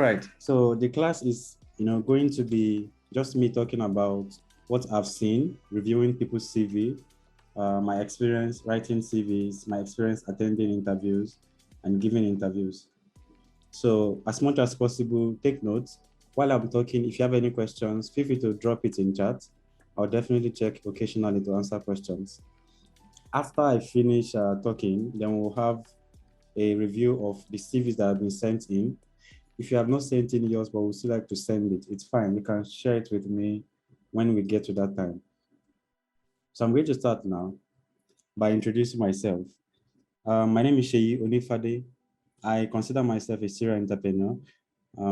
right. So the class is, going to be just me talking about what I've seen, reviewing people's CV, my experience writing CVs, my experience attending interviews and giving interviews. So as much as possible, take notes. While I'm talking, if you have any questions, feel free to drop it in chat. I'll definitely check occasionally to answer questions. After I finish talking, then we'll have a review of the CVs that have been sent in. If you have not sent in yours, but would still like to send it, it's fine. You can share it with me when we get to that time. So I'm going to start now by introducing myself. My name is Sheyi Onifade. I consider myself a serial entrepreneur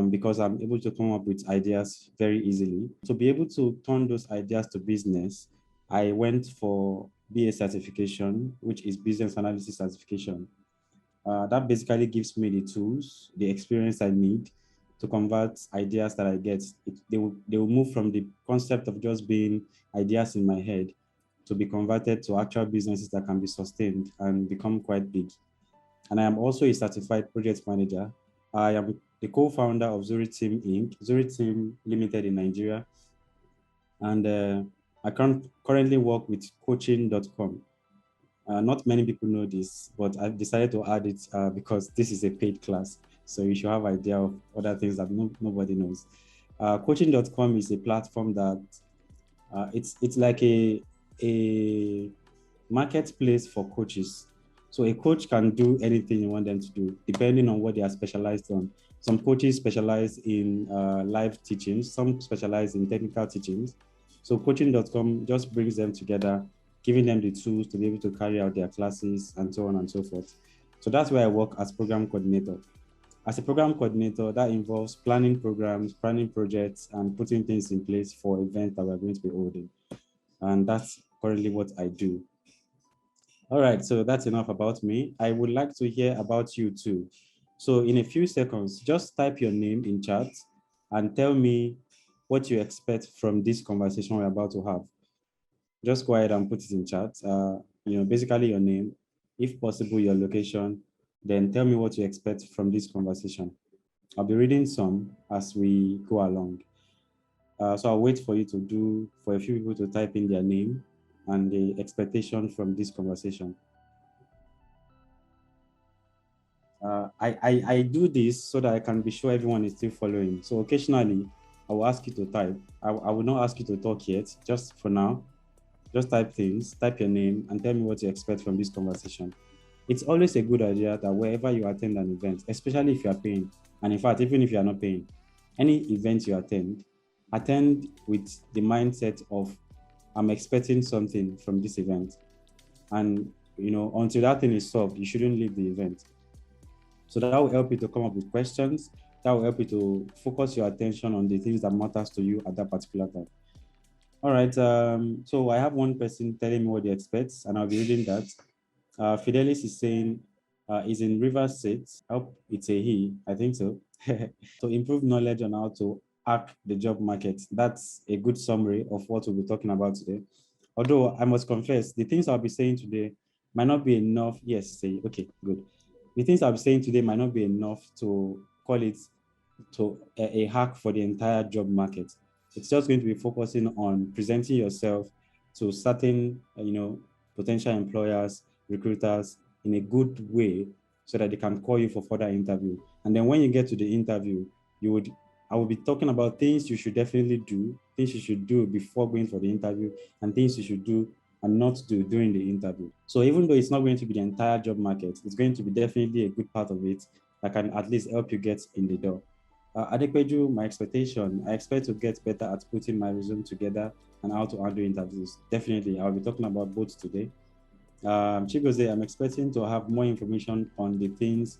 because I'm able to come up with ideas very easily. To be able to turn those ideas to business, I went for BA certification, which is business analysis certification. That basically gives me the tools, the experience I need to convert ideas that I get. They will move from the concept of just being ideas in my head to be converted to actual businesses that can be sustained and become quite big. And I am also a certified project manager. I am the co-founder of Zuri Team Inc., Zuri Team Limited in Nigeria. And I currently work with coaching.com. Not many people know this, but I've decided to add it because this is a paid class. So you should have idea of other things that nobody knows. Coaching.com is a platform that it's like a marketplace for coaches. So a coach can do anything you want them to do, depending on what they are specialized on. Some coaches specialize in live teachings, some specialize in technical teachings. So coaching.com just brings them together, giving them the tools to be able to carry out their classes and so on and so forth. So that's where I work as program coordinator. As a program coordinator, that involves planning programs, planning projects, and putting things in place for events that we're going to be holding. And that's currently what I do. All right, so that's enough about me. I would like to hear about you too. So in a few seconds, just type your name in chat and tell me what you expect from this conversation we're about to have. Just go ahead and put it in chat. Basically your name, if possible, your location, then tell me what you expect from this conversation. I'll be reading some as we go along. So I'll wait for a few people to type in their name and the expectation from this conversation. I do this so that I can be sure everyone is still following. So occasionally, I will ask you to type. I will not ask you to talk yet, just for now. Just type things, type your name, and tell me what you expect from this conversation. It's always a good idea that wherever you attend an event, especially if you are paying, and in fact, even if you are not paying, any event you attend with the mindset of, I'm expecting something from this event. And, until that thing is solved, you shouldn't leave the event. So that will help you to come up with questions. That will help you to focus your attention on the things that matters to you at that particular time. All right, so I have one person telling me what he expects, and I'll be reading that. Fidelis is saying, is in River State. I hope it's a he, I think so. To improve knowledge on how to hack the job market. That's a good summary of what we'll be talking about today. Although I must confess, the things I'll be saying today might not be enough. Yes, say, okay, good. The things I'll be saying today might not be enough to call it to a hack for the entire job market. It's just going to be focusing on presenting yourself to certain, potential employers, recruiters in a good way so that they can call you for further interview. And then when you get to the interview, I will be talking about things you should definitely do, things you should do before going for the interview, and things you should do and not do during the interview. So even though it's not going to be the entire job market, it's going to be definitely a good part of it that can at least help you get in the door. Adepeju, my expectation, I expect to get better at putting my resume together and how to handle interviews. Definitely, I'll be talking about both today. Chigoze, I'm expecting to have more information on the things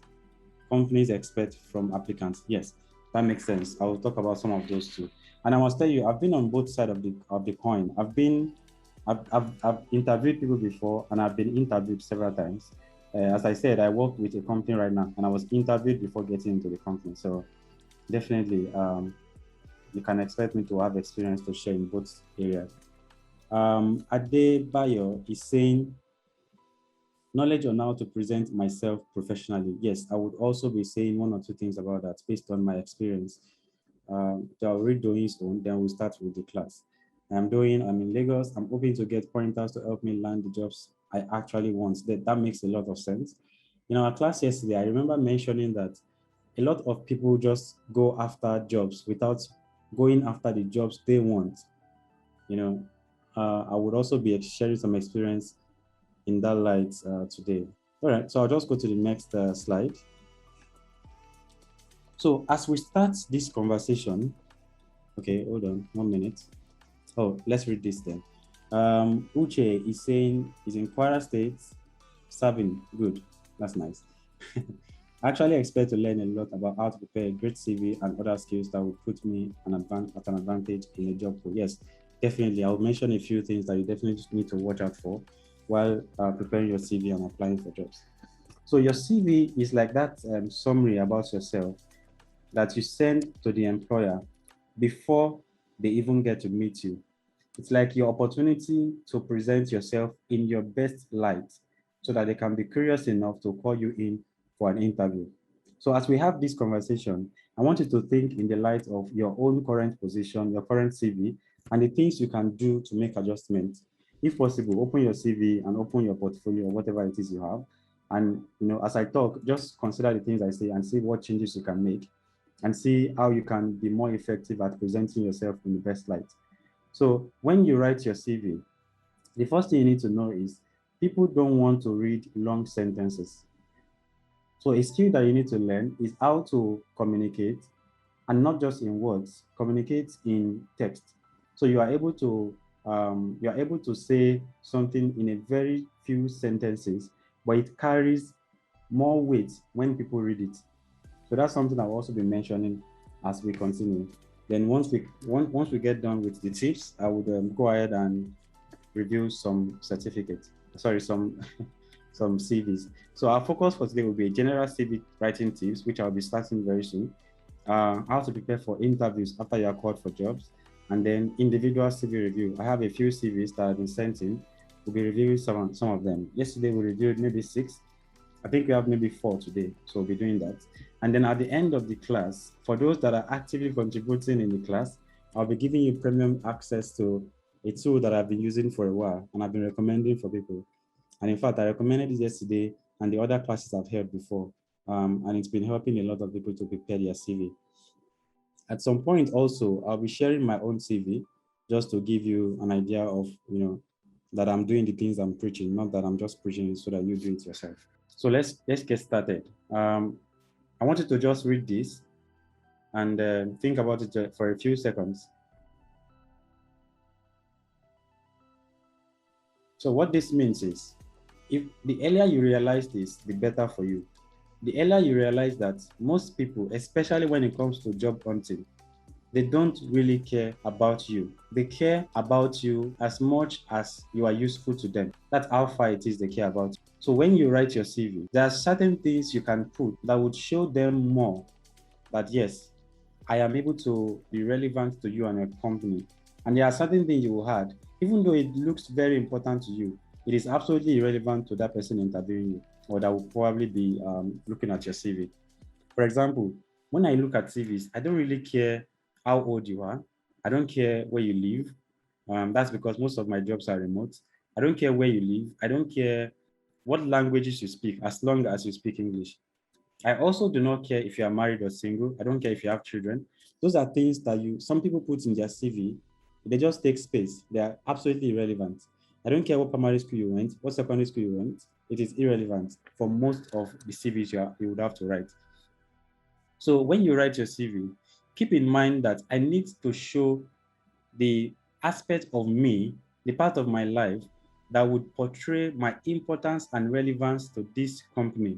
companies expect from applicants. Yes, that makes sense. I will talk about some of those too. And I must tell you, I've been on both sides of the coin. I've interviewed people before, and I've been interviewed several times. As I said, I work with a company right now, and I was interviewed before getting into the company. So definitely, you can expect me to have experience to share in both areas. Adebayo is saying, Knowledge on how to present myself professionally. Yes, I would also be saying one or two things about that based on my experience. I'll read Doyin's own, then we'll start with the class. I'm in Lagos. I'm hoping to get pointers to help me land the jobs I actually want. That makes a lot of sense. In our class yesterday, I remember mentioning that a lot of people just go after jobs without going after the jobs they want. I would also be sharing some experience in that light today. All right, so I'll just go to the next slide. So as we start this conversation, okay, hold on 1 minute. Oh, let's read this then. Uche is saying he's in Kwara State, serving. Good, that's nice. I actually expect to learn a lot about how to prepare a great CV and other skills that will put me at an advantage in a job pool. Yes, definitely. I'll mention a few things that you definitely need to watch out for while preparing your CV and applying for jobs. So your CV is like that summary about yourself that you send to the employer before they even get to meet you. It's like your opportunity to present yourself in your best light so that they can be curious enough to call you in for an interview. So as we have this conversation, I want you to think in the light of your own current position, your current CV, and the things you can do to make adjustments. If possible, open your CV and open your portfolio or whatever it is you have. And as I talk, just consider the things I say and see what changes you can make and see how you can be more effective at presenting yourself in the best light. So when you write your CV, the first thing you need to know is people don't want to read long sentences. So a skill that you need to learn is how to communicate, and not just in words, communicate in text. So you are able to say something in a very few sentences, but it carries more weight when people read it. So that's something I'll also be mentioning as we continue. Then once we get done with the tips, I would go ahead and review some certificates. Sorry, some some CVs. So our focus for today will be general CV writing tips, which I'll be starting very soon. How to prepare for interviews after you are called for jobs, and then individual CV review. I have a few CVs that have been sent in. We'll be reviewing some of them. Yesterday we reviewed maybe 6. I think we have maybe 4 today, so we'll be doing that. And then at the end of the class, for those that are actively contributing in the class, I'll be giving you premium access to a tool that I've been using for a while and I've been recommending for people. And in fact, I recommended it yesterday and the other classes I've heard before. And it's been helping a lot of people to prepare their CV. At some point also, I'll be sharing my own CV just to give you an idea of, that I'm doing the things I'm preaching, not that I'm just preaching so that you do it yourself. So let's get started. I want you to just read this and think about it for a few seconds. So what this means is, if the earlier you realize this, the better for you. The earlier you realize that most people, especially when it comes to job hunting, they don't really care about you. They care about you as much as you are useful to them. That's how far it is they care about you. So when you write your CV, there are certain things you can put that would show them more that, yes, I am able to be relevant to you and your company. And there are certain things you will add, even though it looks very important to you, it is absolutely irrelevant to that person interviewing you, or that will probably be looking at your CV. For example, when I look at CVs, I don't really care how old you are. I don't care where you live. That's because most of my jobs are remote. I don't care where you live. I don't care what languages you speak, as long as you speak English. I also do not care if you are married or single. I don't care if you have children. Those are things that some people put in their CV. They just take space. They are absolutely irrelevant. I don't care what primary school you went, what secondary school you went. It is irrelevant for most of the CVs you would have to write. So when you write your CV, keep in mind that I need to show the aspect of me, the part of my life that would portray my importance and relevance to this company,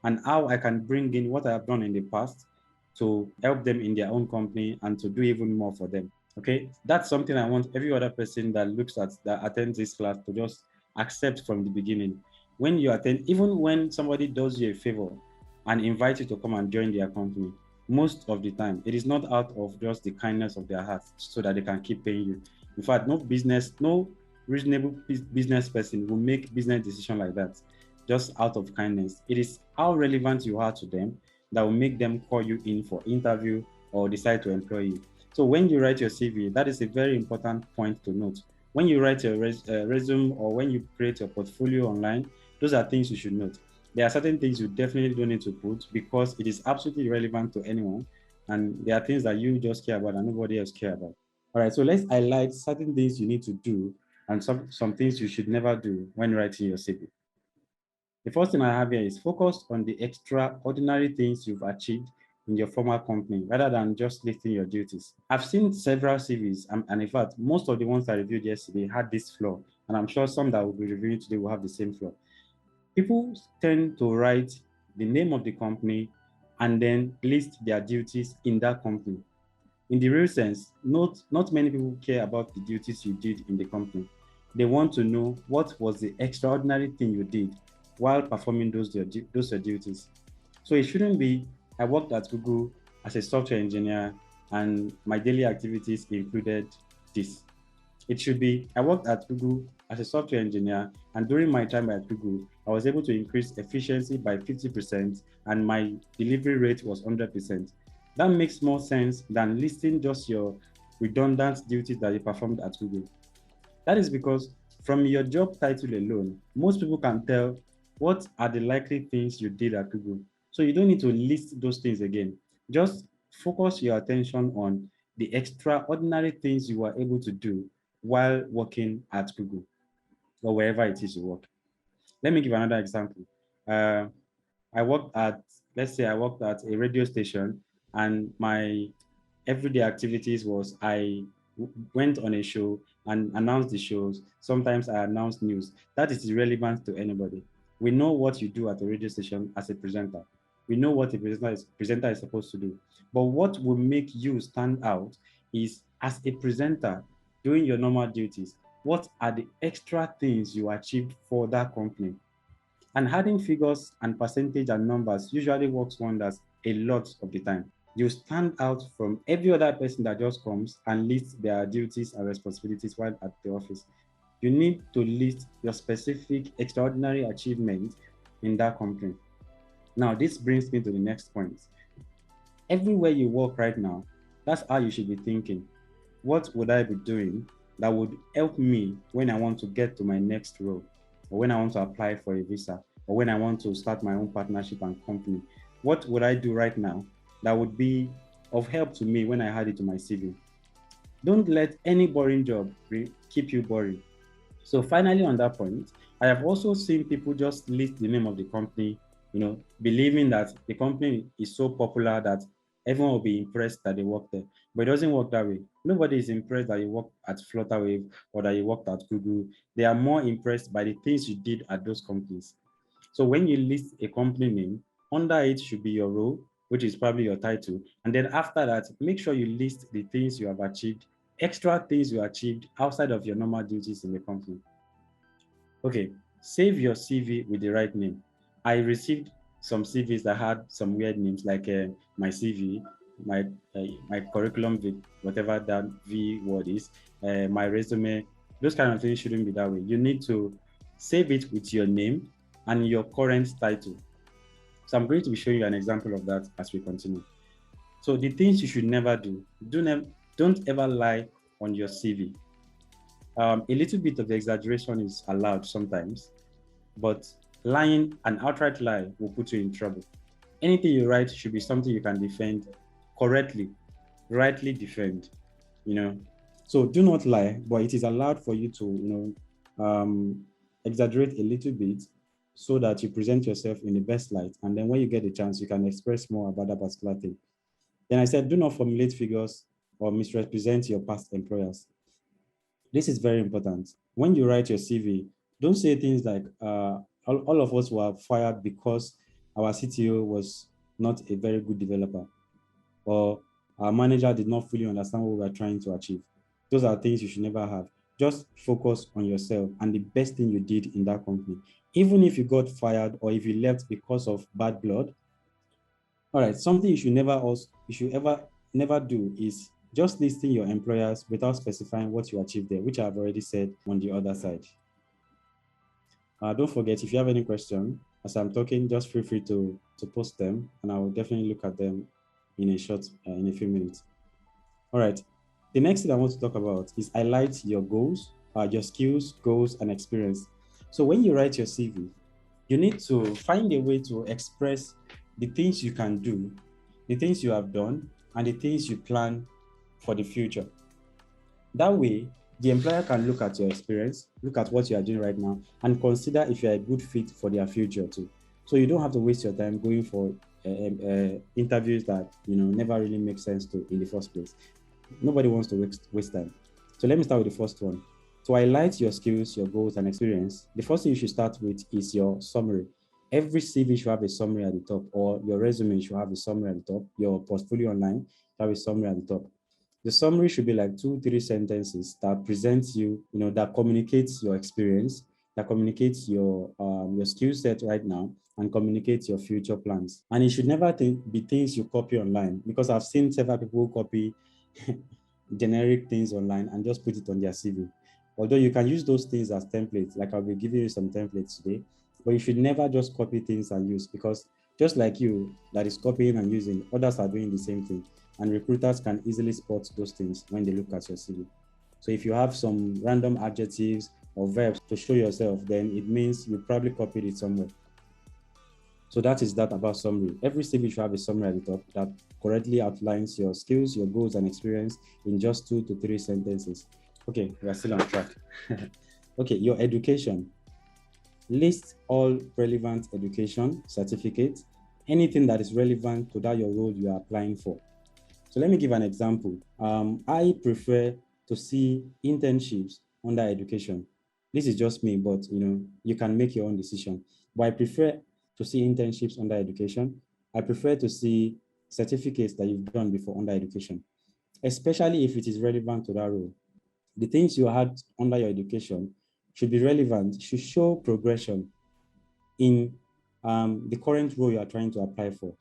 and how I can bring in what I have done in the past to help them in their own company and to do even more for them. Okay, that's something I want every other person that attends this class to just accept from the beginning. When you attend, even when somebody does you a favor and invites you to come and join their company, most of the time it is not out of just the kindness of their hearts so that they can keep paying you. In fact, no reasonable business person will make business decision like that. just out of kindness. It is how relevant you are to them that will make them call you in for interview or decide to employ you. So when you write your CV, that is a very important point to note. When you write your resume or when you create your portfolio online, those are things you should note. There are certain things you definitely don't need to put because it is absolutely irrelevant to anyone. And there are things that you just care about and nobody else care about. All right, so let's highlight certain things you need to do and some things you should never do when writing your CV. The first thing I have here is focus on the extraordinary things you've achieved in your former company rather than just listing your duties. I've seen several CVs, and in fact, most of the ones I reviewed yesterday had this flaw, and I'm sure some that will be reviewing today will have the same flaw. People tend to write the name of the company and then list their duties in that company. In the real sense, not many people care about the duties you did in the company. They want to know what was the extraordinary thing you did while performing those duties. So it shouldn't be, I worked at Google as a software engineer and my daily activities included this. It should be, I worked at Google as a software engineer, and during my time at Google, I was able to increase efficiency by 50% and my delivery rate was 100%. That makes more sense than listing just your redundant duties that you performed at Google. That is because from your job title alone, most people can tell what are the likely things you did at Google. So you don't need to list those things again. Just focus your attention on the extraordinary things you were able to do while working at Google or wherever it is you work. Let me give another example. Uh, I worked at, let's say I worked at a radio station and my everyday activities was went on a show and announced the shows. Sometimes I announced news. That is irrelevant to anybody. We know what you do at a radio station as a presenter. We know what a presenter is supposed to do. But what will make you stand out is as a presenter doing your normal duties. What are the extra things you achieved for that company? And adding figures and percentage and numbers usually works wonders a lot of the time. You stand out from every other person that just comes and lists their duties and responsibilities while at the office. You need to list your specific extraordinary achievement in that company. Now, this brings me to the next point. Everywhere you work right now, that's how you should be thinking. What would I be doing that would help me when I want to get to my next role, or when I want to apply for a visa, or when I want to start my own partnership and company? What would I do right now that would be of help to me when I add it to my CV? Don't let any boring job keep you boring. So finally, on that point, I have also seen people just list the name of the company, believing that the company is so popular that everyone will be impressed that they work there. But it doesn't work that way. Nobody is impressed that you work at Flutterwave or that you worked at Google. They are more impressed by the things you did at those companies. So when you list a company name, under it should be your role, which is probably your title. And then after that, make sure you list the things you have achieved, extra things you achieved outside of your normal duties in the company. Okay, save your CV with the right name. I received some CVs that had some weird names, like my CV, my curriculum, whatever that V word is, my resume. Those kind of things shouldn't be that way. You need to save it with your name and your current title. So I'm going to be showing you an example of that as we continue. So the things you should never do, don't ever lie on your CV. A little bit of exaggeration is allowed sometimes, but lying, an outright lie, will put you in trouble. Anything you write should be something you can defend correctly, rightly defend, So do not lie, but it is allowed for you to, exaggerate a little bit so that you present yourself in the best light. And then when you get a chance, you can express more about that particular thing. Then I said, do not formulate figures or misrepresent your past employers. This is very important. When you write your CV, don't say things like, all of us were fired because our CTO was not a very good developer, or our manager did not fully understand what we were trying to achieve. Those are things you should never have. Just focus on yourself and the best thing you did in that company. Even if you got fired or if you left because of bad blood. All right, something you should ever never do is just listing your employers without specifying what you achieved there, which I've already said on the other side. Don't forget, if you have any question, as I'm talking, just feel free to post them, and I will definitely look at them in a few minutes. All right. The next thing I want to talk about is highlight your goals, your skills, goals, and experience. So when you write your CV, you need to find a way to express the things you can do, the things you have done, and the things you plan for the future. That way, the employer can look at your experience, look at what you are doing right now, and consider if you're a good fit for their future too. So you don't have to waste your time going for interviews that never really make sense to in the first place. Nobody wants to waste time. So let me start with the first one. To highlight your skills, your goals, and experience, the first thing you should start with is your summary. Every CV should have a summary at the top, or your resume should have a summary at the top. Your portfolio online should have a summary at the top. The summary should be like 2-3 sentences that presents you, that communicates your experience, that communicates your skill set right now, and communicates your future plans. And it should never be things you copy online, because I've seen several people copy generic things online and just put it on their CV. Although you can use those things as templates, like I'll be giving you some templates today, but you should never just copy things and use, because just like you that is copying and using, others are doing the same thing. And recruiters can easily spot those things when they look at your CV. So if you have some random adjectives or verbs to show yourself, then it means you probably copied it somewhere. So that is that about summary. Every CV should have a summary at the top that correctly outlines your skills, your goals, and experience in just 2-3 sentences. Okay, we are still on track. Okay, your education. List all relevant education, certificates, anything that is relevant to that your role you are applying for. So let me give an example. I prefer to see internships under education. This is just me, but you can make your own decision. But I prefer to see internships under education. I prefer to see certificates that you've done before under education, especially if it is relevant to that role. The things you had under your education should be relevant, should show progression in the current role you are trying to apply for.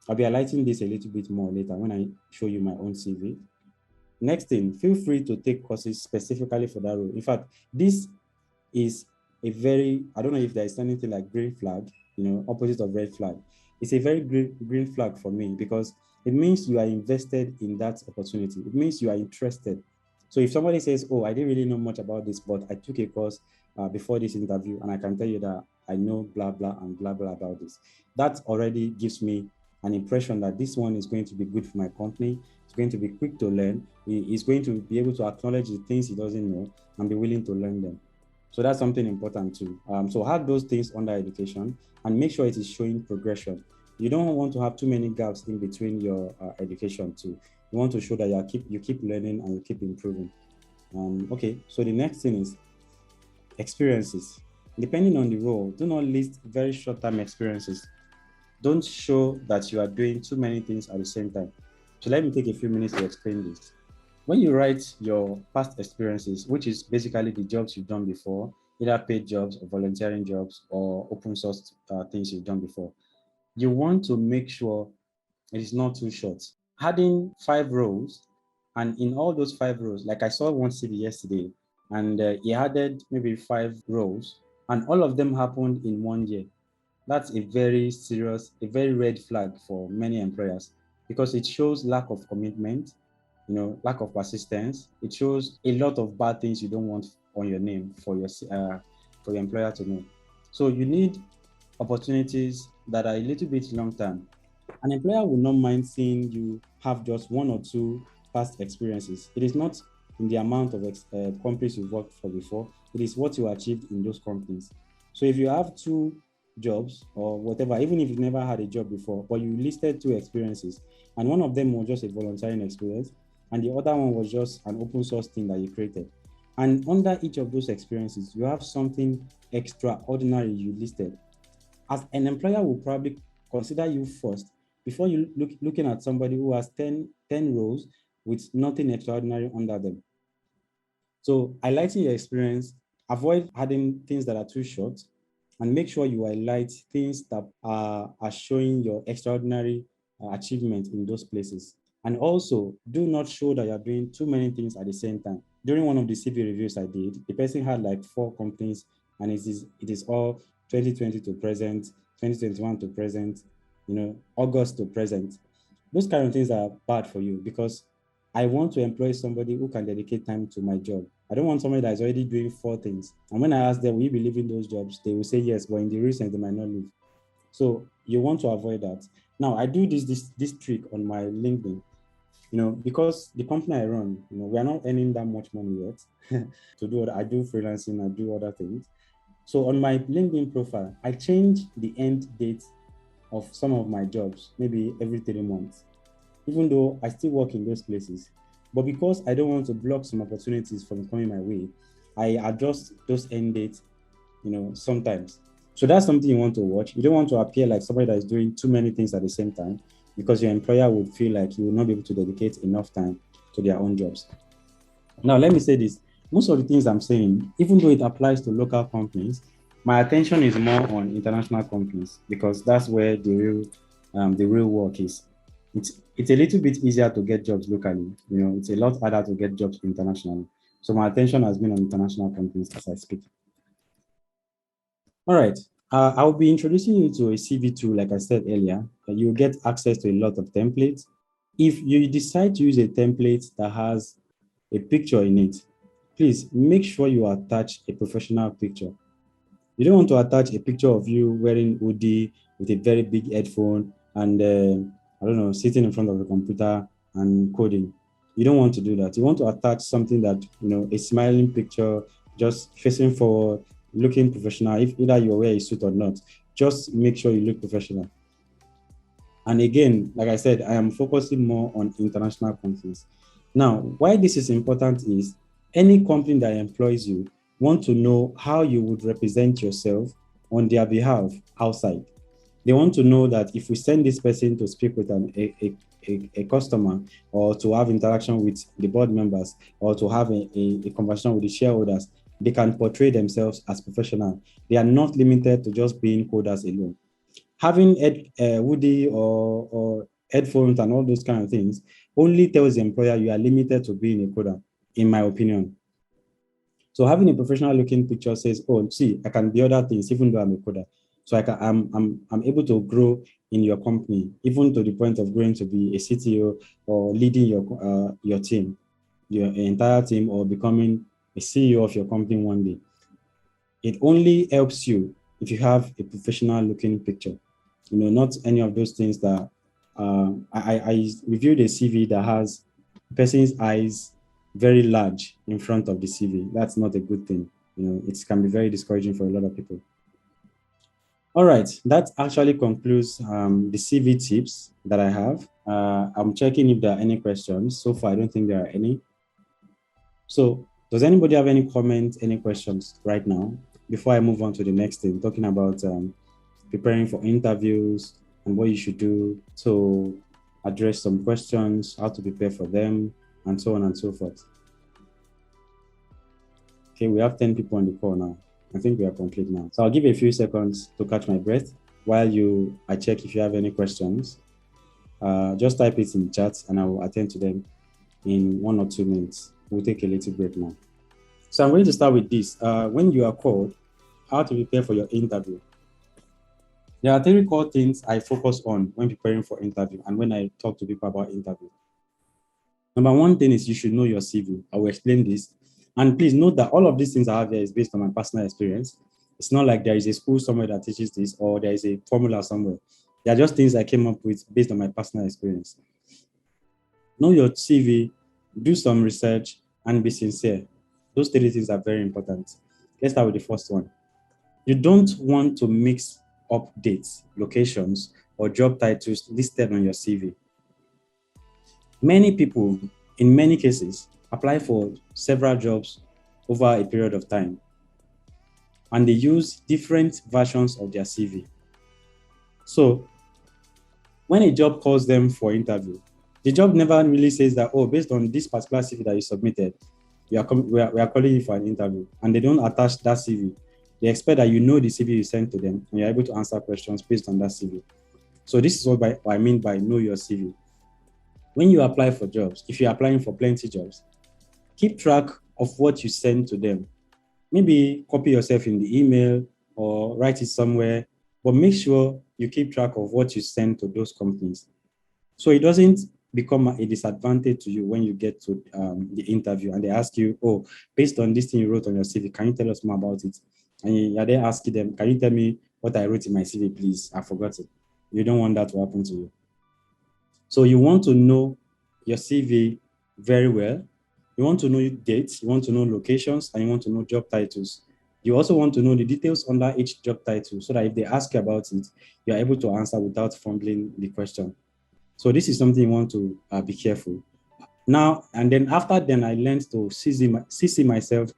I'll be highlighting this a little bit more later when I show you my own CV. Next thing, feel free to take courses specifically for that role. In fact, this is a very, I don't know if there is anything like green flag, opposite of red flag. It's a very green flag for me, because it means you are invested in that opportunity. It means you are interested. So if somebody says, oh, I didn't really know much about this, but I took a course before this interview, and I can tell you that I know blah, blah, and blah, blah about this, that already gives me an impression that this one is going to be good for my company. It's going to be quick to learn. He's going to be able to acknowledge the things he doesn't know and be willing to learn them. So that's something important too. So have those things under education and make sure it is showing progression. You don't want to have too many gaps in between your education too. You want to show that you keep learning and you keep improving. Okay, so the next thing is experiences. Depending on the role, do not list very short-term experiences. Don't show that you are doing too many things at the same time. So let me take a few minutes to explain this. When you write your past experiences, which is basically the jobs you've done before, either paid jobs or volunteering jobs or open source things you've done before, you want to make sure it is not too short. Adding 5 rows, and in all those 5 rows, like I saw one CV yesterday, and he added maybe 5 rows, and all of them happened in 1 year. That's a very serious, a very red flag for many employers, because it shows lack of commitment, lack of persistence. It shows a lot of bad things you don't want on your name for your employer to know. So you need opportunities that are a little bit long term. An employer will not mind seeing you have just 1 or 2 past experiences. It is not in the amount of companies you've worked for before. It is what you achieved in those companies. So if you have 2 jobs or whatever, even if you've never had a job before, but you listed 2 experiences, and one of them was just a volunteering experience, and the other one was just an open source thing that you created. And under each of those experiences, you have something extraordinary you listed. As an employer will probably consider you first before you looking at somebody who has 10 roles with nothing extraordinary under them. So highlighting your experience, avoid adding things that are too short, and make sure you highlight things that are showing your extraordinary achievement in those places. And also, do not show that you're doing too many things at the same time. During one of the CV reviews I did, the person had like 4 companies and it is all 2020 to present, 2021 to present, August to present. Those kind of things are bad for you because I want to employ somebody who can dedicate time to my job. I don't want somebody that is already doing four things. And when I ask them, will you be leaving those jobs? They will say yes, but in the recent, they might not leave. So you want to avoid that. Now, I do this trick on my LinkedIn, because the company I run, we are not earning that much money yet. I do freelancing, I do other things. So on my LinkedIn profile, I change the end date of some of my jobs, maybe every 3 months, even though I still work in those places. But because I don't want to block some opportunities from coming my way, I adjust those end dates, sometimes. So that's something you want to watch. You don't want to appear like somebody that is doing too many things at the same time, because your employer would feel like you will not be able to dedicate enough time to their own jobs. Now, let me say this. Most of the things I'm saying, even though it applies to local companies, my attention is more on international companies because that's where the real work is. It's a little bit easier to get jobs locally. It's a lot harder to get jobs internationally. So my attention has been on international companies as I speak. All right. I'll be introducing you to a CV tool, like I said earlier. You'll get access to a lot of templates. If you decide to use a template that has a picture in it, please make sure you attach a professional picture. You don't want to attach a picture of you wearing hoodie with a very big headphone and, I don't know, sitting in front of the computer and coding. You don't want to do that. You want to attach something that, a smiling picture, just facing forward, looking professional. If either you wear a suit or not, just make sure you look professional. And again, like I said, I am focusing more on international companies. Now, why this is important is any company that employs you want to know how you would represent yourself on their behalf outside. They want to know that if we send this person to speak with a customer, or to have interaction with the board members, or to have a conversation with the shareholders, they can portray themselves as professional. They are not limited to just being coders alone. Having hoodie or headphones and all those kind of things only tells the employer you are limited to being a coder, in my opinion. So having a professional looking picture says, oh, see, I can be other things even though I'm a coder. So I'm able to grow in your company, even to the point of growing to be a CTO or leading your team, your entire team, or becoming a CEO of your company one day. It only helps you if you have a professional looking picture. Not any of those things that I reviewed a CV that has a person's eyes very large in front of the CV. That's not a good thing. It can be very discouraging for a lot of people. All right, that actually concludes the CV tips that I have. I'm checking if there are any questions. So far, I don't think there are any. So does anybody have any comments, any questions right now before I move on to the next thing, talking about preparing for interviews and what you should do to address some questions, how to prepare for them, and so on and so forth. Okay, we have 10 people on the call now. I think we are complete now. So I'll give you a few seconds to catch my breath while I check if you have any questions. Just type it in the chat and I will attend to them in 1 or 2 minutes. We'll take a little break now. So I'm going to start with this. When you are called, how to prepare for your interview. There are 3 core things I focus on when preparing for interview and when I talk to people about interview. Number 1 thing is you should know your CV. I will explain this. And please note that all of these things I have here is based on my personal experience. It's not like there is a school somewhere that teaches this or there is a formula somewhere. They are just things I came up with based on my personal experience. Know your CV, do some research, and be sincere. Those 3 things are very important. Let's start with the first one. You don't want to mix up dates, locations, or job titles listed on your CV. Many people, in many cases, apply for several jobs over a period of time, and they use different versions of their CV. So when a job calls them for interview, the job never really says that, oh, based on this particular CV that you submitted, we are calling you for an interview, and they don't attach that CV. They expect that you know the CV you sent to them and you're able to answer questions based on that CV. So this is what I mean by know your CV. When you apply for jobs, if you're applying for plenty jobs, keep track of what you send to them. Maybe copy yourself in the email or write it somewhere, but make sure you keep track of what you send to those companies. So it doesn't become a disadvantage to you when you get to the interview and they ask you, oh, based on this thing you wrote on your CV, can you tell us more about it? And you're there asking them, can you tell me what I wrote in my CV, please? I forgot it. You don't want that to happen to you. So you want to know your CV very well. You want to know dates, you want to know locations, and you want to know job titles. You also want to know the details under each job title so that if they ask you about it, you are able to answer without fumbling the question. So this is something you want to be careful. Now, and then after then, I learned to CC myself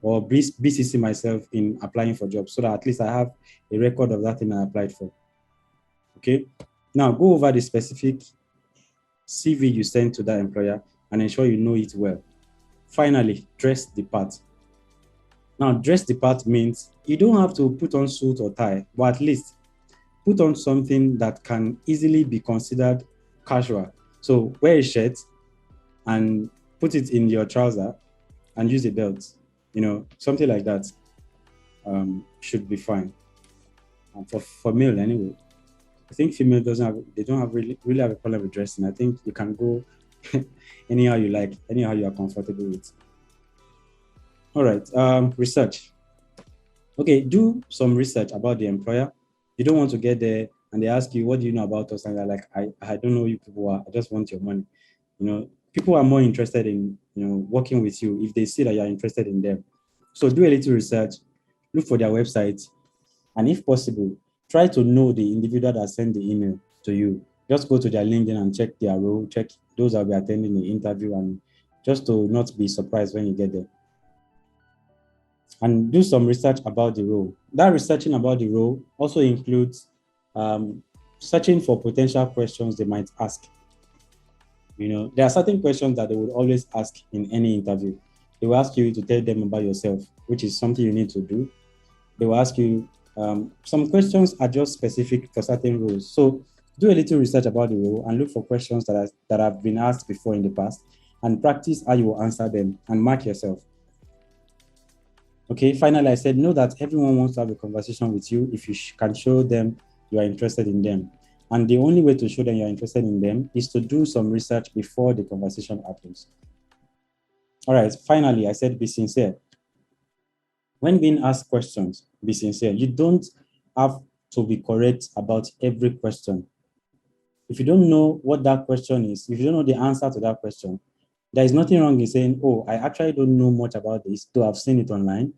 or BCC myself in applying for jobs so that at least I have a record of that thing I applied for. Okay. Now go over the specific CV you send to that employer and ensure you know it well. Finally, dress the part. Now, dress the part means you don't have to put on suit or tie, but at least put on something that can easily be considered casual. So wear a shirt and put it in your trouser and use a belt. Something like that should be fine. And for male anyway. I think female they don't have really have a problem with dressing. I think you can go anyhow you like, anyhow you are comfortable with. All right, research. Okay, do some research about the employer. You don't want to get there and they ask you, what do you know about us? And you're like, I don't know who you people are. I just want your money. People are more interested in, working with you if they see that you're interested in them. So do a little research, look for their website, and if possible, try to know the individual that sent the email to you. Just go to their LinkedIn and check their role, check those that will be attending the interview, and just to not be surprised when you get there. And do some research about the role. That researching about the role also includes searching for potential questions they might ask. There are certain questions that they would always ask in any interview. They will ask you to tell them about yourself, which is something you need to do. They will ask you, some questions are just specific for certain roles. So do a little research about the role and look for questions that have been asked before in the past and practice how you will answer them and mark yourself. Okay, finally, I said, know that everyone wants to have a conversation with you if you can show them you are interested in them. And the only way to show them you're interested in them is to do some research before the conversation happens. All right, finally, I said, be sincere. When being asked questions, be sincere. You don't have to be correct about every question. If you don't know what that question is, if you don't know the answer to that question, there is nothing wrong in saying, oh, I actually don't know much about this, though I've seen it online,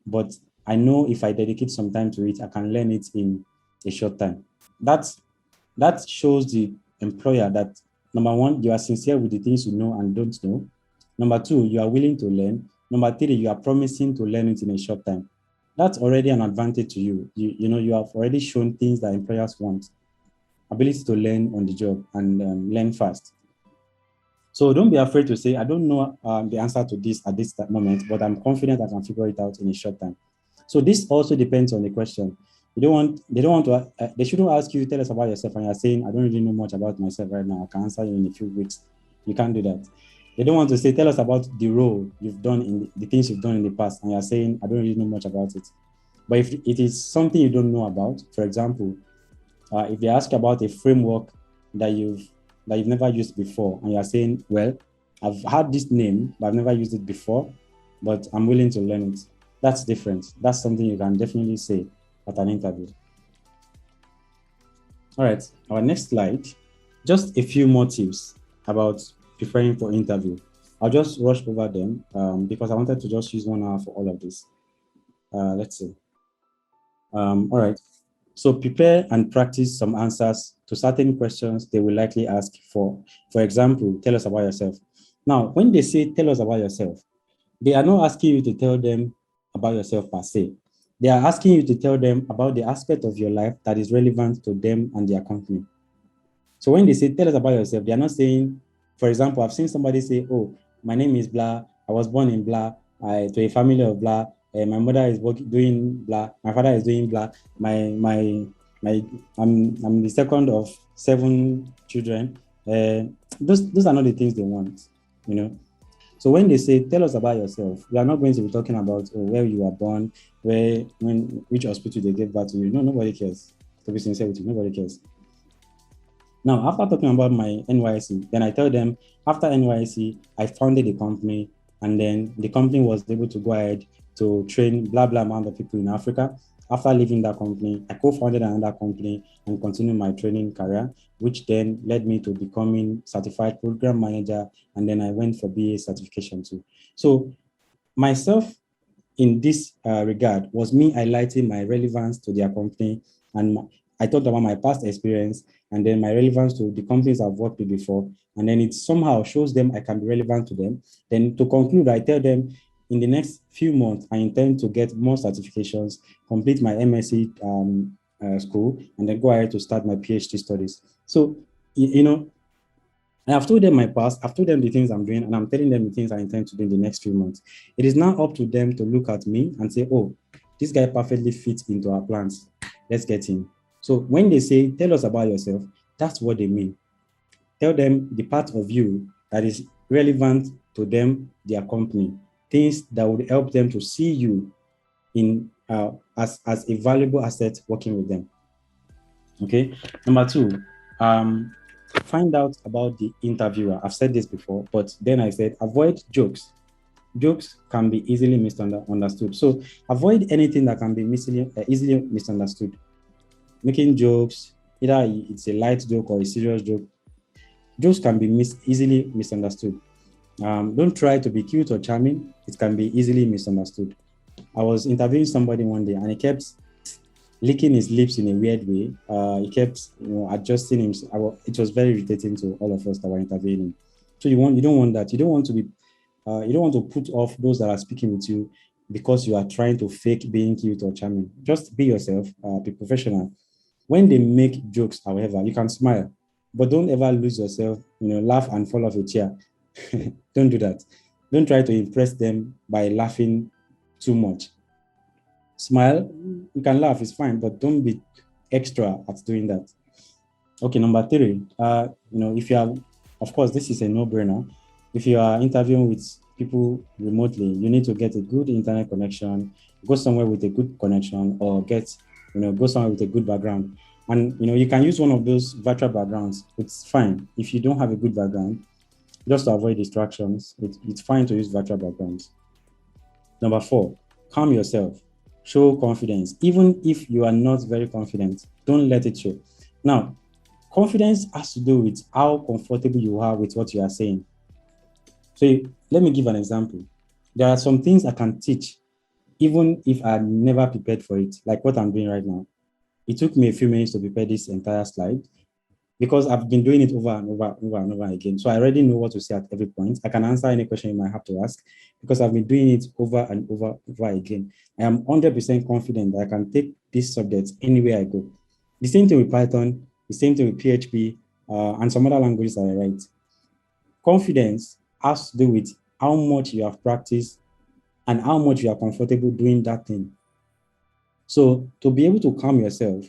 but I know if I dedicate some time to it, I can learn it in a short time. That shows the employer that, number one, you are sincere with the things you know and don't know. Number two, you are willing to learn. Number three, you are promising to learn it in a short time. That's already an advantage to you. You have already shown things that employers want. Ability to learn on the job and learn fast. So don't be afraid to say, I don't know the answer to this at this moment, but I'm confident I can figure it out in a short time. So this also depends on the question. They shouldn't ask you, tell us about yourself, and you're saying, I don't really know much about myself right now. I can answer you in a few weeks. You can't do that. They don't want to say, tell us about the role you've done in the things you've done in the past, and you're saying, I don't really know much about it. But if it is something you don't know about, for example, if they ask about a framework that you've never used before, and you're saying, well, I've had this name, but I've never used it before, but I'm willing to learn it. That's different. That's something you can definitely say at an interview. All right, our next slide, just a few more tips about preparing for interview. I'll just rush over them because I wanted to just use 1 hour for all of this. Let's see. All right. So prepare and practice some answers to certain questions they will likely ask for. For example, tell us about yourself. Now, when they say tell us about yourself, they are not asking you to tell them about yourself per se. They are asking you to tell them about the aspect of your life that is relevant to them and their company. So when they say tell us about yourself, they are not saying, for example, I've seen somebody say, oh, my name is blah, I was born in blah, to a family of blah, my mother is doing blah, my father is doing blah, I'm the second of 7 children. Those are not the things they want, So when they say, tell us about yourself, we are not going to be talking about where you were born, which hospital they gave birth to you. No, nobody cares. To be sincere with you, nobody cares. Now, after talking about my NYSC, then I tell them after NYSC, I founded a company, and then the company was able to go ahead to train blah blah amount of people in Africa. After leaving that company, I co-founded another company and continued my training career, which then led me to becoming certified program manager, and then I went for BA certification too. So myself in this regard was me highlighting my relevance to their company, and I talked about my past experience and then my relevance to the companies I've worked with before, and then it somehow shows them I can be relevant to them. Then to conclude, I tell them in the next few months, I intend to get more certifications, complete my MSc school, and then go ahead to start my PhD studies. So, and I've told them my past, I've told them the things I'm doing, and I'm telling them the things I intend to do in the next few months. It is now up to them to look at me and say, oh, this guy perfectly fits into our plans. Let's get him. So when they say, tell us about yourself, that's what they mean. Tell them the part of you that is relevant to them, their company, things that would help them to see you in as a valuable asset working with them. Okay. Number two, find out about the interviewer. I've said this before, but then I said avoid jokes. Jokes can be easily misunderstood. So avoid anything that can be easily misunderstood. Making jokes, either it's a light joke or a serious joke, jokes can be easily misunderstood. Don't try to be cute or charming. It can be easily misunderstood. I was interviewing somebody one day and he kept licking his lips in a weird way. He kept adjusting himself. It was very irritating to all of us that were interviewing him. So you don't want that. You don't want to put off those that are speaking with you because you are trying to fake being cute or charming. Just be yourself, be professional. When they make jokes, however, you can smile, but don't ever lose yourself, laugh and fall off a chair. Don't do that. Don't try to impress them by laughing too much. Smile, you can laugh, it's fine, but don't be extra at doing that. Okay, number three, if you are, of course, this is a no-brainer. If you are interviewing with people remotely, you need to get a good internet connection, go somewhere with a good connection, or go somewhere with a good background. And, you can use one of those virtual backgrounds. It's fine. If you don't have a good background, just to avoid distractions, it's fine to use virtual backgrounds. Number four, calm yourself. Show confidence. Even if you are not very confident, don't let it show. Now, confidence has to do with how comfortable you are with what you are saying. So let me give an example. There are some things I can teach, even if I never prepared for it, like what I'm doing right now. It took me a few minutes to prepare this entire slide because I've been doing it over and over again. So I already know what to say at every point. I can answer any question you might have to ask because I've been doing it over and over again. I am 100% confident that I can take this subject anywhere I go. The same thing with Python, the same thing with PHP, and some other languages that I write. Confidence has to do with how much you have practiced and how much you are comfortable doing that thing. So to be able to calm yourself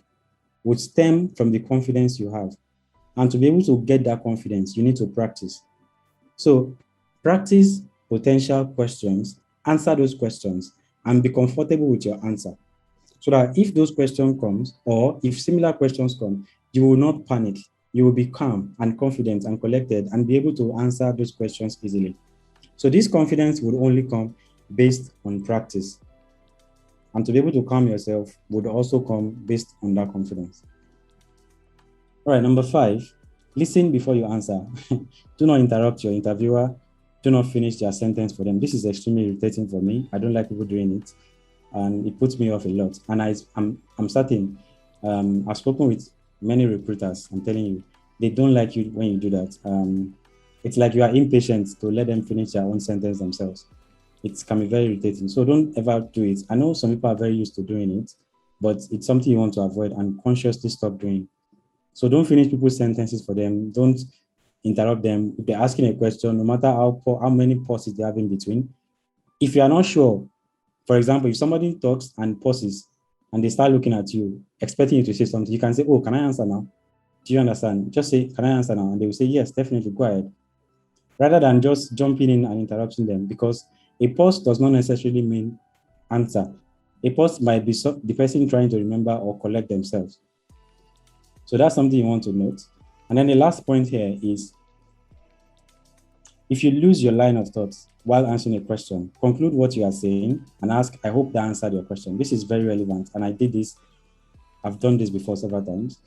would stem from the confidence you have. And to be able to get that confidence, you need to practice. So practice potential questions, answer those questions, and be comfortable with your answer. So that if those questions come, or if similar questions come, you will not panic. You will be calm and confident and collected and be able to answer those questions easily. So this confidence will only come based on practice. And to be able to calm yourself would also come based on that confidence. All right, number 5, listen before you answer. Do not interrupt your interviewer. Do not finish their sentence for them. This is extremely irritating for me. I don't like people doing it, and it puts me off a lot. And I'm certain, I've spoken with many recruiters. I'm telling you, they don't like you when you do that. It's like you are impatient to let them finish their own sentence themselves. It can be very irritating. So don't ever do it. I know some people are very used to doing it, but it's something you want to avoid and consciously stop doing. So don't finish people's sentences for them. Don't interrupt them. If they're asking a question, no matter how many pauses they have in between, if you are not sure, for example, if somebody talks and pauses and they start looking at you, expecting you to say something, you can say, oh, can I answer now? Do you understand? Just say, can I answer now? And they will say, yes, definitely, go ahead. rather than just jumping in and interrupting them, because a pause does not necessarily mean answer. A pause might be the person trying to remember or collect themselves. So that's something you want to note. And then the last point here is, if you lose your line of thoughts while answering a question, conclude what you are saying and ask, I hope that answered your question. This is very relevant. And I did this, I've done this before several times.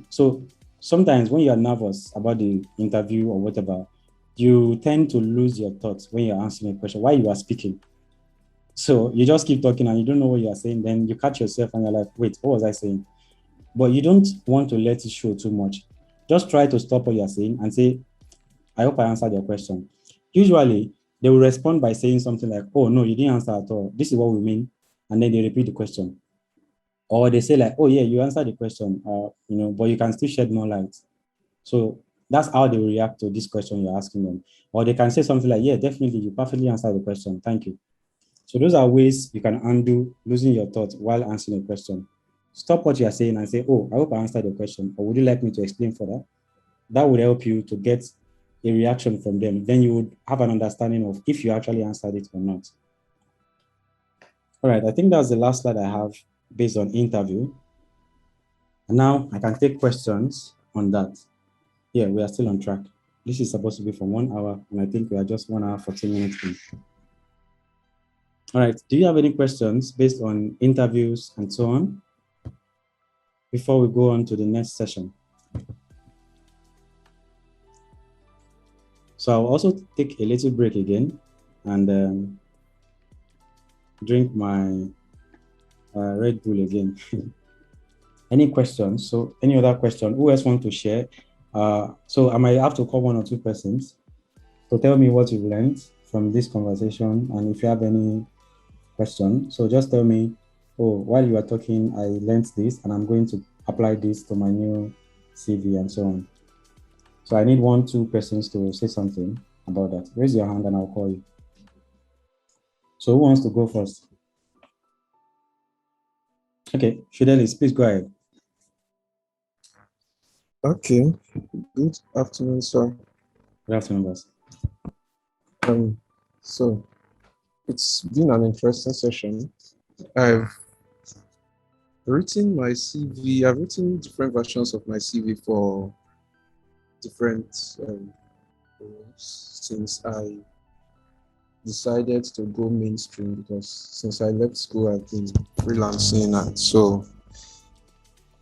So sometimes when you are nervous about the interview or whatever, you tend to lose your thoughts when you're answering a question while you are speaking. So you just keep talking and you don't know what you are saying. Then you catch yourself and you're like, wait, what was I saying? But you don't want to let it show too much. Just try to stop what you're saying and say, I hope I answered your question. Usually, they will respond by saying something like, oh, no, you didn't answer at all. This is what we mean. And then they repeat the question. Or they say like, oh, yeah, you answered the question, but you can still shed more light. So that's how they will react to this question you're asking them. Or they can say something like, yeah, definitely, you perfectly answered the question. Thank you. So those are ways you can undo losing your thoughts while answering a question. Stop what you are saying and say, oh, I hope I answered your question. Or would you like me to explain further? That would help you to get a reaction from them. Then you would have an understanding of if you actually answered it or not. All right, I think that's the last slide I have based on interview. And now I can take questions on that. Yeah, we are still on track. This is supposed to be for 1 hour, and I think we are just 1 hour, 14 minutes in. All right, do you have any questions based on interviews and so on before we go on to the next session? So I'll also take a little break again and drink my Red Bull again. Any questions? So any other question? Who else want to share? So I might have to call 1 or 2 persons to tell me what you've learned from this conversation. And if you have any question, so just tell me, oh, while you are talking, I learned this and I'm going to apply this to my new CV and so on. So I need 1, 2 persons to say something about that. Raise your hand and I'll call you. So who wants to go first? Okay, Fidelis, please go ahead. Okay, good afternoon, sir. Good afternoon, boss. So it's been an interesting session. I've written my CV. I've written different versions of my CV for different roles since I decided to go mainstream, because since I left school, I've been freelancing, and so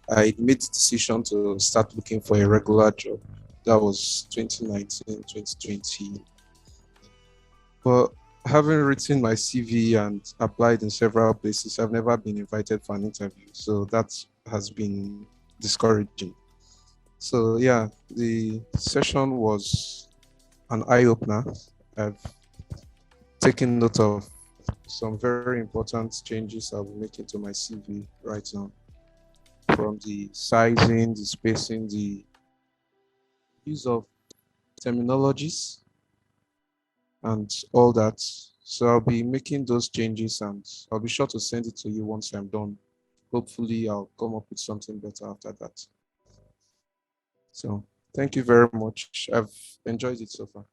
I made the decision to start looking for a regular job. That was 2019, 2020. But having written my CV and applied in several places, I've never been invited for an interview. So that has been discouraging. So yeah, the session was an eye-opener. I've taken note of some very important changes I'll be making to my CV right now. From the sizing, the spacing, the use of terminologies, and all that. So I'll be making those changes and I'll be sure to send it to you once I'm done. Hopefully I'll come up with something better after that. So thank you very much. I've enjoyed it so far.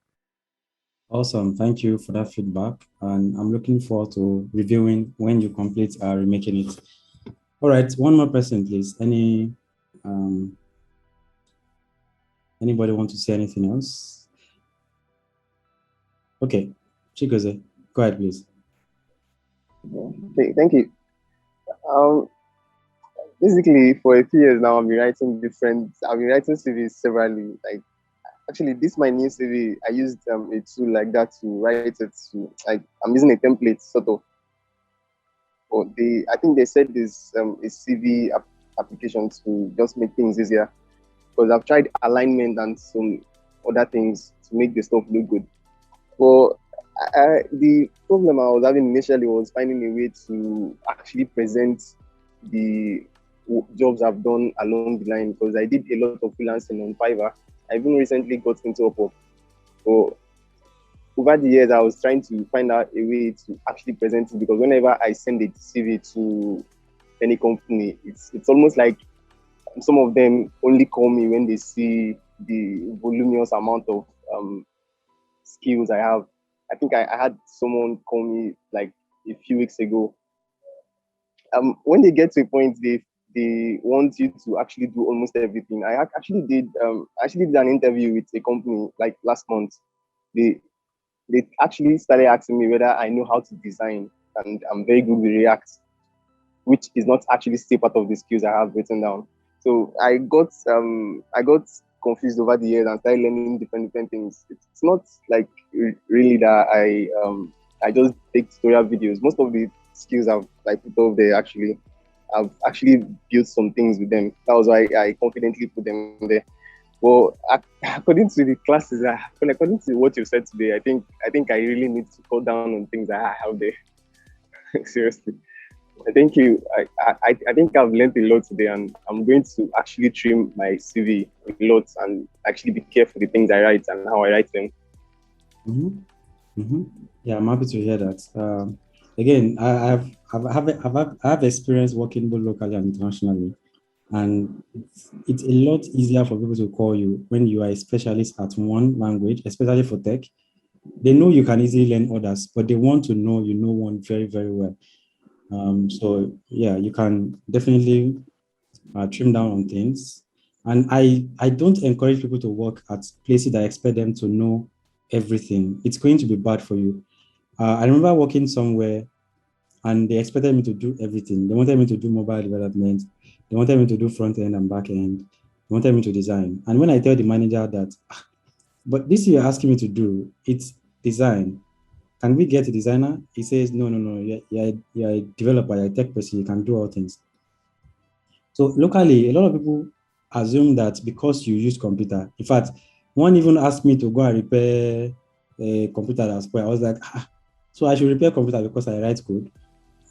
Awesome. Thank you for that feedback. And I'm looking forward to reviewing when you complete remaking it. All right, 1 more person, please. Anybody want to say anything else? Okay, Chigozie, go ahead, please. Okay, thank you. Basically, for a few years now, I've been writing CVs severally. Like, actually, this my new CV. I used a tool like that to write it. I'm using a template sort of. But I think they said this a CV application to just make things easier. Because I've tried alignment and some other things to make the stuff look good. But the problem I was having initially was finding a way to actually present the jobs I've done along the line, because I did a lot of freelancing on Fiverr. I even recently got into Upwork. So over the years, I was trying to find out a way to actually present it, because whenever I send a CV to any company, it's almost like some of them only call me when they see the voluminous amount of skills I have. I think I had someone call me like a few weeks ago. When they get to a point, they want you to actually do almost everything. Actually did an interview with a company like last month. They actually started asking me whether I know how to design, and I'm very good with React, which is not actually still part of the skills I have written down. So I got confused over the years and started learning different things. It's not like really that I just take tutorial videos. Most of the skills I've like put over there actually, I've actually built some things with them. That was why I confidently put them there. Well, according to the classes, according to what you said today, I think I really need to cut down on things that I have there. Seriously. Thank you. I think I've learned a lot today, and I'm going to actually trim my CV a lot and actually be careful with the things I write and how I write them. Yeah, I'm happy to hear that. Again, I have experience working both locally and internationally, and it's a lot easier for people to call you when you are a specialist at one language, especially for tech. They know you can easily learn others, but they want to know you know one very, very well. So yeah, you can definitely trim down on things. And I don't encourage people to work at places that expect them to know everything. It's going to be bad for you. I remember working somewhere and they expected me to do everything. They wanted me to do mobile development. They wanted me to do front end and back end. They wanted me to design. And when I tell the manager that, but this you're asking me to do, it's design. Can we get a designer? He says, no. You're a developer, you're a tech person, you can do all things. So locally, a lot of people assume that because you use computer. In fact, one even asked me to go and repair a computer that's spoiled. I was like, so I should repair computer because I write code.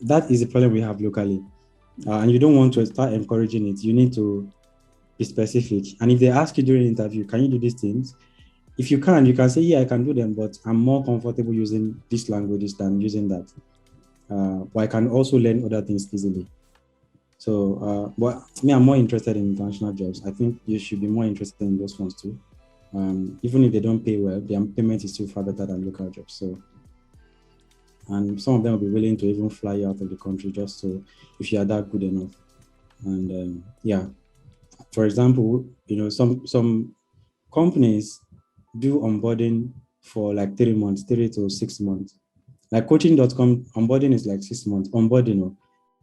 That is the problem we have locally. And you don't want to start encouraging it. You need to be specific. And if they ask you during the interview, can you do these things? If you can say, yeah, I can do them, but I'm more comfortable using these languages than using that. But I can also learn other things easily. So, but me, I'm more interested in international jobs. I think you should be more interested in those ones too. Even if they don't pay well, their payment is still far better than local jobs. So, and some of them will be willing to even fly you out of the country just so if you are that good enough. And yeah, for example, some companies do onboarding for like 3 months, 3 to 6 months. Like coaching.com, onboarding is like 6 months. Onboarding,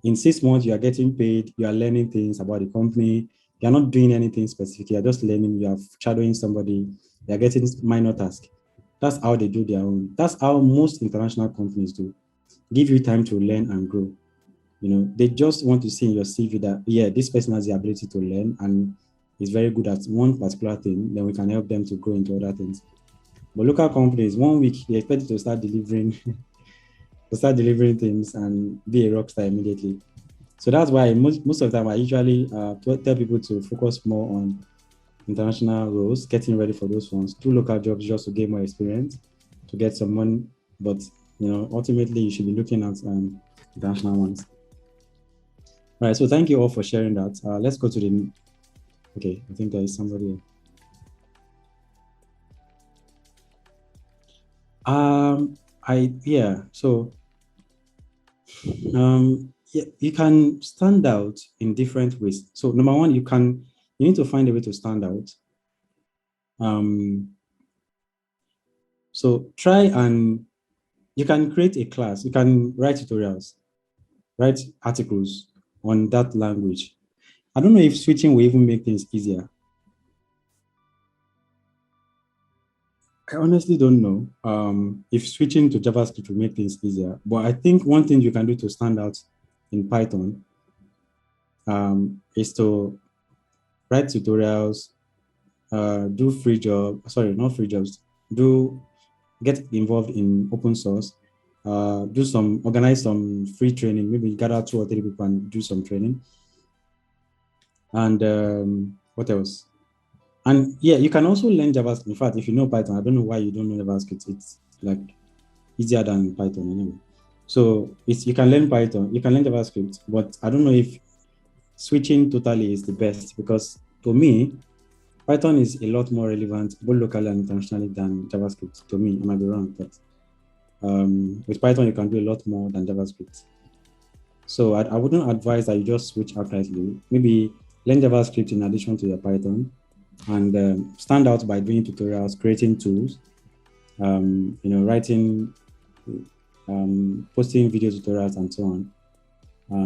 in 6 months, you are getting paid, you are learning things about the company. You are not doing anything specific. You are just learning, you are shadowing somebody, you are getting minor tasks. That's how they do their own. That's how most international companies do. Give you time to learn and grow. They just want to see in your CV that, yeah, this person has the ability to learn and is very good at one particular thing, then we can help them to grow into other things. But local companies, 1 week, they expect you to start delivering things and be a rock star immediately. So that's why most of the time I usually tell people to focus more on international roles, getting ready for those ones, do local jobs just to gain more experience, to get some money. But ultimately you should be looking at international ones. All right, so thank you all for sharing that. Let's go to the. Okay, I think there is somebody here. You can stand out in different ways. So number one, you need to find a way to stand out. So try and you can create a class. You can write tutorials, write articles on that language. I don't know if switching will even make things easier. I honestly don't know if switching to JavaScript will make things easier, but I think one thing you can do to stand out in Python is to write tutorials, do free jobs, not free jobs, get involved in open source, organize some free training, maybe gather 2 or 3 people and do some training. And what else? And yeah, you can also learn JavaScript. In fact, if you know Python, I don't know why you don't know JavaScript. It's like easier than Python anyway. So you can learn Python, you can learn JavaScript, but I don't know if switching totally is the best, because to me, Python is a lot more relevant both locally and internationally than JavaScript. To me, I might be wrong, but with Python, you can do a lot more than JavaScript. So I wouldn't advise that you just switch outrightly. Maybe learn JavaScript in addition to your Python, and stand out by doing tutorials, creating tools, writing, posting video tutorials, and so on.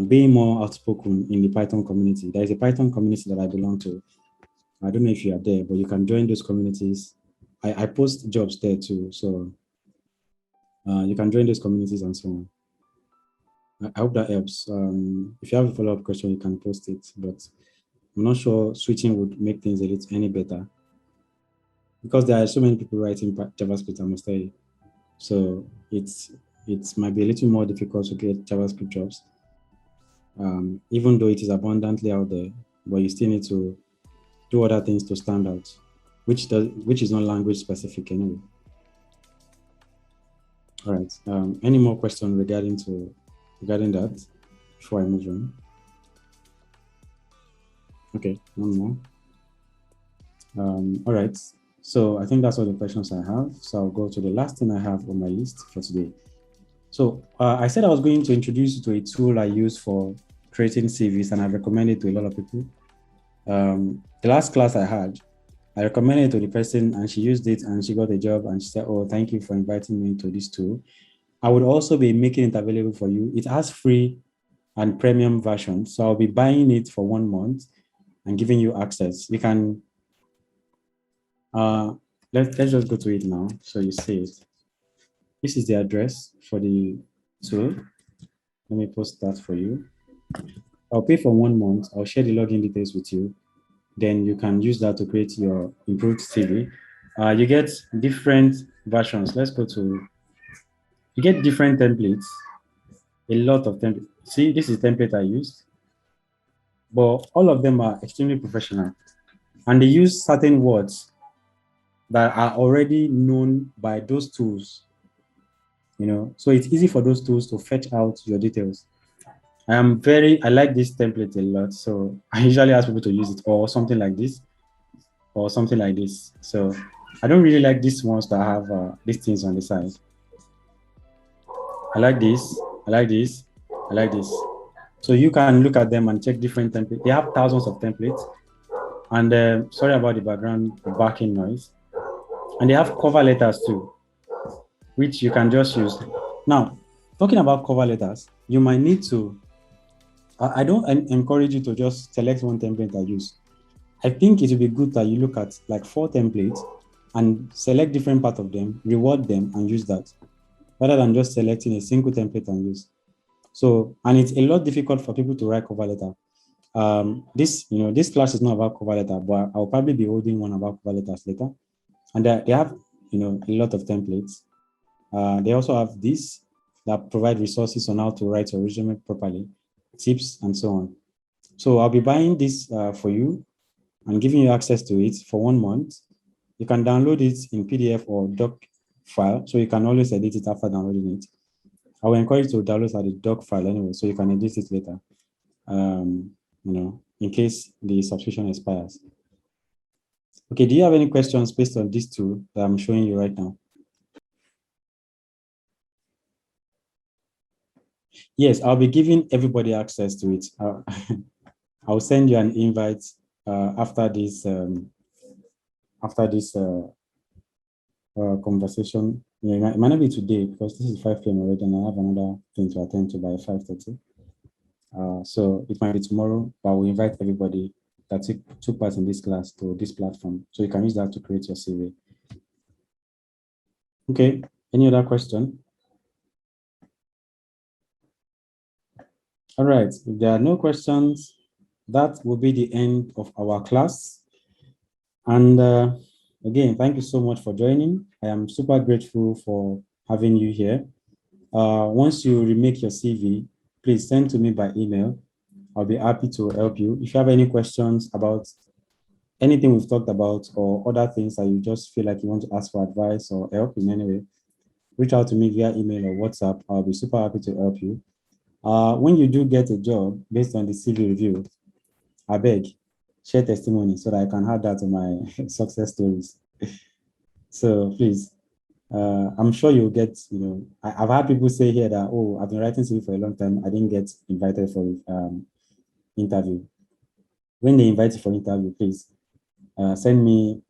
Being more outspoken in the Python community. There is a Python community that I belong to. I don't know if you are there, but you can join those communities. I post jobs there too, so you can join those communities and so on. I hope that helps. If you have a follow-up question, you can post it, but I'm not sure switching would make things a little any better because there are so many people writing JavaScript, I must say. So it might be a little more difficult to get JavaScript jobs, even though it is abundantly out there, but you still need to do other things to stand out, which is not language specific anyway. All right. Any more questions regarding that before I move on? Okay, one more. All right. So I think that's all the questions I have. So I'll go to the last thing I have on my list for today. So I said I was going to introduce you to a tool I use for creating CVs, and I recommend it to a lot of people. The last class I had, I recommended it to the person and she used it and she got a job and she said, oh, thank you for inviting me to this tool. I would also be making it available for you. It has free and premium versions. So I'll be buying it for 1 month and giving you access. You can, let's just go to it now. So you see it. This is the address for the tool. Let me post that for you. I'll pay for 1 month. I'll share the login details with you. Then you can use that to create your improved CV. You get different versions. Let's go to, you get different templates, a lot of templates. See, this is the template I used, but all of them are extremely professional. And they use certain words that are already known by those tools, so it's easy for those tools to fetch out your details. I like this template a lot. So I usually ask people to use it or something like this or something like this. So I don't really like these ones that have these things on the side. I like this, I like this, I like this. So you can look at them and check different templates. They have thousands of templates. And sorry about the background barking noise. And they have cover letters too, which you can just use. Now, talking about cover letters, you might need to, I don't encourage you to just select one template and use. I think it would be good that you look at like 4 templates and select different parts of them, reward them, and use that, rather than just selecting a single template and use. So, and it's a lot difficult for people to write cover letter. This class is not about cover letter, but I'll probably be holding one about cover letters later. And they have, a lot of templates. They also have this that provide resources on how to write your resume properly, tips, and so on. So I'll be buying this for you and giving you access to it for 1 month. You can download it in PDF or doc file, so you can always edit it after downloading it. I will encourage you to download as a doc file anyway, so you can edit it later, in case the subscription expires. Okay, do you have any questions based on this tool that I'm showing you right now? Yes, I'll be giving everybody access to it. I'll send you an invite after this conversation. It might not be today because this is 5 p.m. already and I have another thing to attend to by 5:30. So it might be tomorrow, but we'll invite everybody that took part in this class to this platform. So you can use that to create your CV. Okay, any other question? All right, if there are no questions, that will be the end of our class. And again, thank you so much for joining. I am super grateful for having you here. Once you remake your CV, please send to me by email. I'll be happy to help you. If you have any questions about anything we've talked about or other things that you just feel like you want to ask for advice or help in any way, reach out to me via email or WhatsApp. I'll be super happy to help you. When you do get a job based on the CV review, I beg, share testimony so that I can add that to my success stories. So please, I'm sure you'll get, I've had people say here that, oh, I've been writing CV for a long time. I didn't get invited for interview. When they invite you for interview, please send me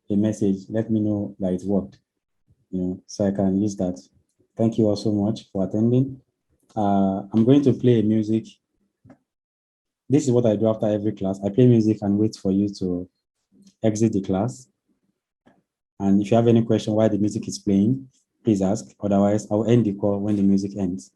a message. Let me know that it worked, so I can use that. Thank you all so much for attending. I'm going to play music. This is what I do after every class. I play music and wait for you to exit the class. And if you have any question while the music is playing, please ask. Otherwise, I'll end the call when the music ends.